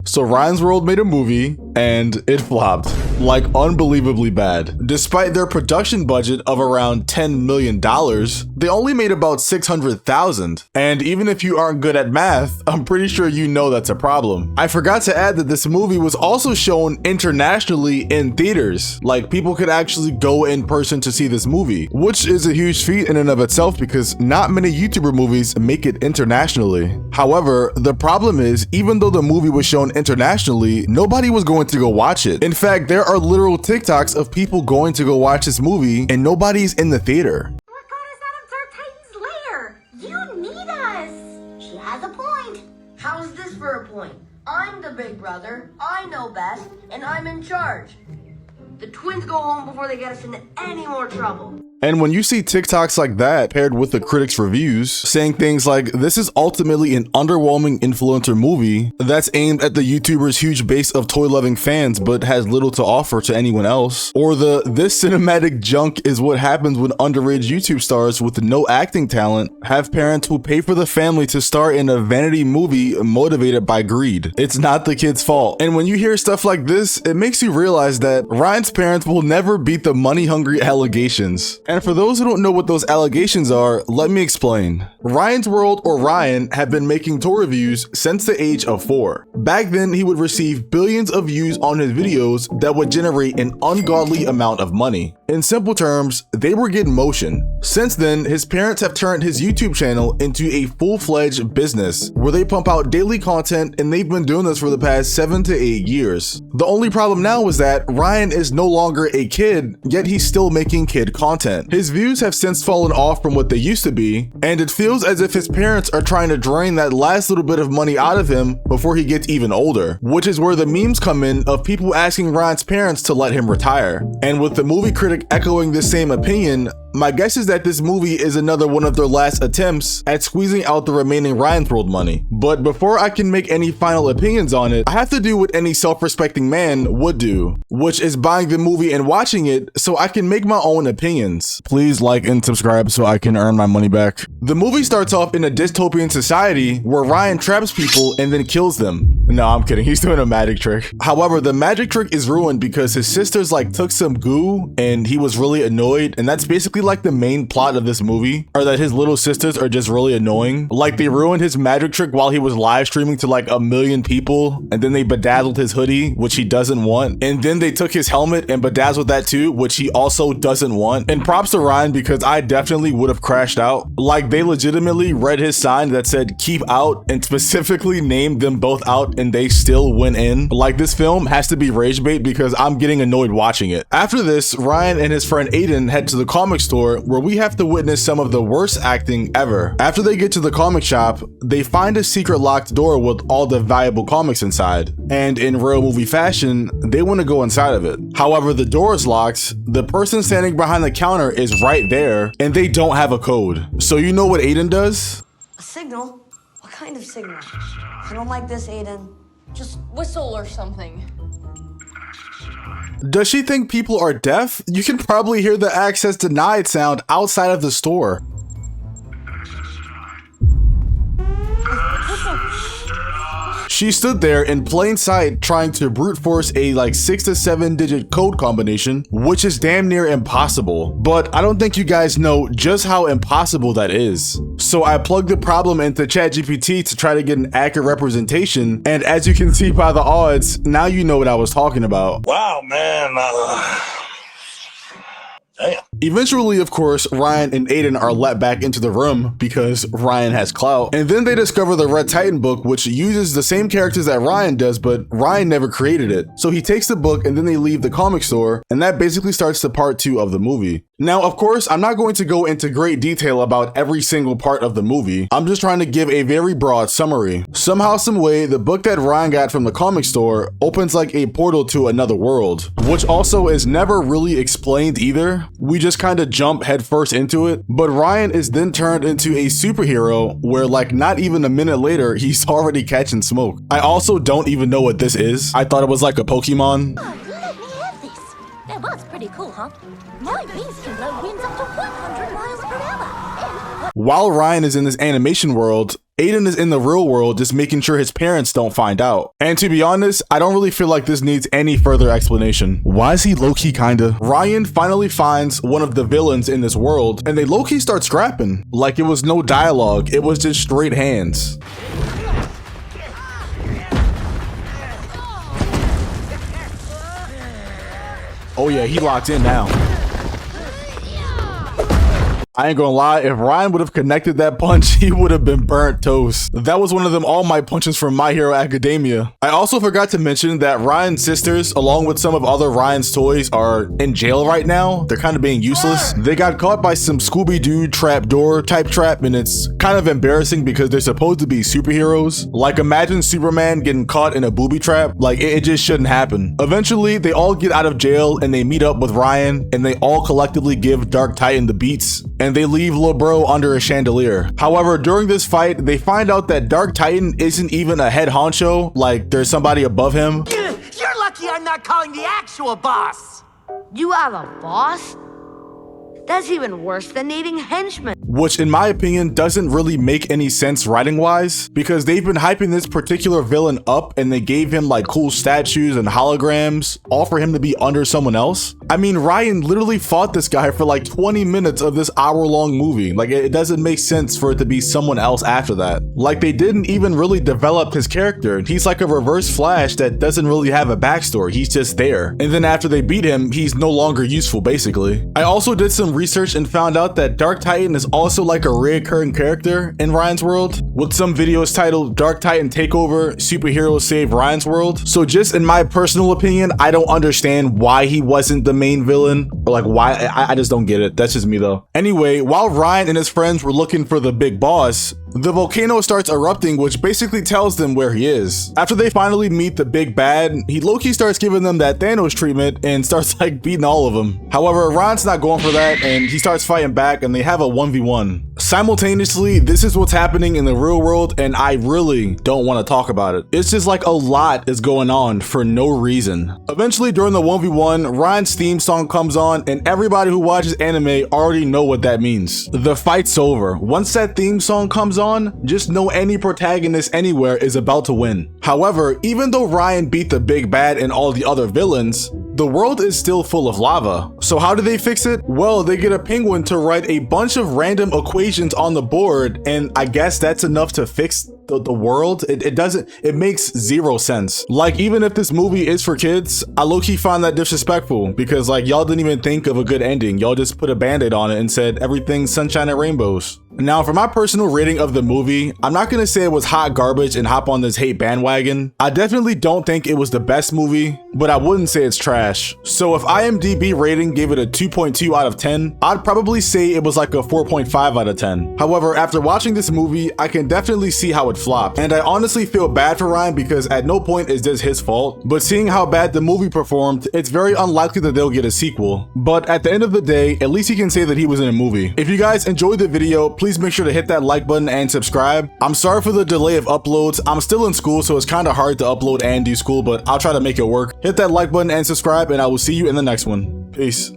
So Ryan's World made a movie and it flopped. Like unbelievably bad. Despite their production budget of around $10 million, they only made about $600,000. And even if you aren't good at math, I'm pretty sure you know that's a problem. I forgot to add that this movie was also shown internationally in theaters. Like people could actually go in person to see this movie, which is a huge feat in and of itself because not many YouTuber movies make it internationally. However, the problem is even though the movie was shown internationally, nobody was going to go watch it. In fact, there are literal TikToks of people going to go watch this movie and nobody's in the theater. What got us out of Titan's lair? You need us. She has a point. How's this for a point? I'm the big brother, I know best, and I'm in charge. The twins go home before they get us into any more trouble. And when you see TikToks like that paired with the critics' reviews saying things like this is ultimately an underwhelming influencer movie that's aimed at the YouTuber's huge base of toy-loving fans but has little to offer to anyone else, or this cinematic junk is what happens when underage YouTube stars with no acting talent have parents who pay for the family to star in a vanity movie motivated by greed. It's not the kid's fault. And when you hear stuff like this, it makes you realize that Ryan's parents will never beat the money-hungry allegations. And for those who don't know what those allegations are, let me explain. Ryan's World, or Ryan, have been making toy reviews since the age of 4. Back then, he would receive billions of views on his videos that would generate an ungodly amount of money. In simple terms, they were getting motion. Since then, his parents have turned his YouTube channel into a full-fledged business where they pump out daily content, and they've been doing this for the past 7 to 8 years. The only problem now is that Ryan is no longer a kid, yet he's still making kid content. His views have since fallen off from what they used to be, and it feels as if his parents are trying to drain that last little bit of money out of him before he gets even older, which is where the memes come in of people asking Ryan's parents to let him retire. And with the movie critic echoing this same opinion, my guess is that this movie is another one of their last attempts at squeezing out the remaining Ryan's World money. But before I can make any final opinions on it, I have to do what any self-respecting man would do, which is buying the movie and watching it so I can make my own opinions. Please like and subscribe so I can earn my money back. The movie starts off in a dystopian society where Ryan traps people and then kills them. No, I'm kidding. He's doing a magic trick. However, the magic trick is ruined because his sisters took some goo and he was really annoyed, and that's basically like the main plot of this movie, or that his little sisters are just really annoying. Like they ruined his magic trick while he was live streaming to like 1 million people, and then they bedazzled his hoodie, which he doesn't want, and then they took his helmet and bedazzled that too, which he also doesn't want. And props to Ryan because I definitely would have crashed out. Like they legitimately read his sign that said keep out and specifically named them both out, and they still went in. Like this film has to be rage bait because I'm getting annoyed watching it. After this, Ryan and his friend Aiden head to the comic store where we have to witness some of the worst acting ever. After they get to the comic shop, they find a secret locked door with all the valuable comics inside, and in real movie fashion, they want to go inside of it. However, the door is locked, the person standing behind the counter is right there, and they don't have a code. So you know what Aiden does? A signal? What kind of signal? I don't like this, Aiden. Just whistle or something. Does she think people are deaf? You can probably hear the access denied sound outside of the store. She stood there in plain sight trying to brute force a 6 to 7 digit code combination, which is damn near impossible. But I don't think you guys know just how impossible that is. So I plugged the problem into ChatGPT to try to get an accurate representation, and as you can see by the odds, now you know what I was talking about. Wow, man. Damn. Eventually, of course, Ryan and Aiden are let back into the room because Ryan has clout, and then they discover the Red Titan book, which uses the same characters that Ryan does, but Ryan never created it. So he takes the book and then they leave the comic store, and that basically starts the part 2 of the movie. Now, of course, I'm not going to go into great detail about every single part of the movie. I'm just trying to give a very broad summary. Somehow, some way, the book that Ryan got from the comic store opens like a portal to another world, which also is never really explained either. We just kind of jump headfirst into it, but Ryan is then turned into a superhero where not even a minute later, he's already catching smoke. I also don't even know what this is. I thought it was like a Pokemon. Oh, let me have this. That was pretty cool, huh? My beast can blow winds up to 100 miles per hour. While Ryan is in this animation world, Aiden is in the real world just making sure his parents don't find out. And to be honest, I don't really feel like this needs any further explanation. Why is he low-key kinda? Ryan finally finds one of the villains in this world and they low-key start scrapping. Like it was no dialogue, it was just straight hands. Oh yeah, he locked in now. I ain't gonna lie, if Ryan would have connected that punch, he would have been burnt toast. That was one of them All Might punches from My Hero Academia. I also forgot to mention that Ryan's sisters, along with some of other Ryan's toys, are in jail right now. They're kind of being useless. They got caught by some Scooby-Doo trapdoor type trap, and it's kind of embarrassing because they're supposed to be superheroes. Like imagine Superman getting caught in a booby trap. Like it just shouldn't happen. Eventually, they all get out of jail and they meet up with Ryan, and they all collectively give Dark Titan the beats. And they leave Lil Bro under a chandelier. However, during this fight, they find out that Dark Titan isn't even a head honcho, like there's somebody above him. You're lucky I'm not calling the actual boss! You have a boss? That's even worse than needing henchmen. Which in my opinion doesn't really make any sense writing wise, because they've been hyping this particular villain up and they gave him like cool statues and holograms, all for him to be under someone else. I mean, Ryan literally fought this guy for like 20 minutes of this hour-long movie. Like it doesn't make sense for it to be someone else after that. Like they didn't even really develop his character. He's like a reverse Flash that doesn't really have a backstory. He's just there. And then after they beat him, he's no longer useful basically. I also did some research and found out that Dark Titan is also like a recurring character in Ryan's world, with some videos titled Dark Titan Takeover, Superheroes Save Ryan's World. So just in my personal opinion, I don't understand why he wasn't the main villain, or like why, I just don't get it. That's just me though. Anyway, while Ryan and his friends were looking for the big boss, the volcano starts erupting, which basically tells them where he is. After they finally meet the big bad, he low-key starts giving them that Thanos treatment and starts like beating all of them. However, Ryan's not going for that and he starts fighting back and they have a 1v1. Simultaneously, this is what's happening in the real world and I really don't want to talk about it. It's just like a lot is going on for no reason. Eventually during the 1v1, Ryan's theme song comes on and everybody who watches anime already know what that means. The fight's over. Once that theme song comes on, just know any protagonist anywhere is about to win. However, even though Ryan beat the big bad and all the other villains, the world is still full of lava. So how do they fix it? Well, they get a penguin to write a bunch of random equations on the board, and I guess that's enough to fix the world. It makes zero sense. Like, even if this movie is for kids, I low-key find that disrespectful because like y'all didn't even think of a good ending. Y'all just put a band-aid on it and said everything's sunshine and rainbows. Now, for my personal rating of the movie, I'm not gonna say it was hot garbage and hop on this hate bandwagon. I definitely don't think it was the best movie, but I wouldn't say it's trash. So if IMDb rating gave it a 2.2 out of 10, I'd probably say it was like a 4.5 out of 10. However, after watching this movie, I can definitely see how it flopped. And I honestly feel bad for Ryan because at no point is this his fault, but seeing how bad the movie performed, it's very unlikely that they'll get a sequel. But at the end of the day, at least he can say that he was in a movie. If you guys enjoyed the video, please make sure to hit that like button and subscribe. I'm sorry for the delay of uploads. I'm still in school, so it's kind of hard to upload and do school, but I'll try to make it work. Hit that like button and subscribe, and I will see you in the next one. Peace.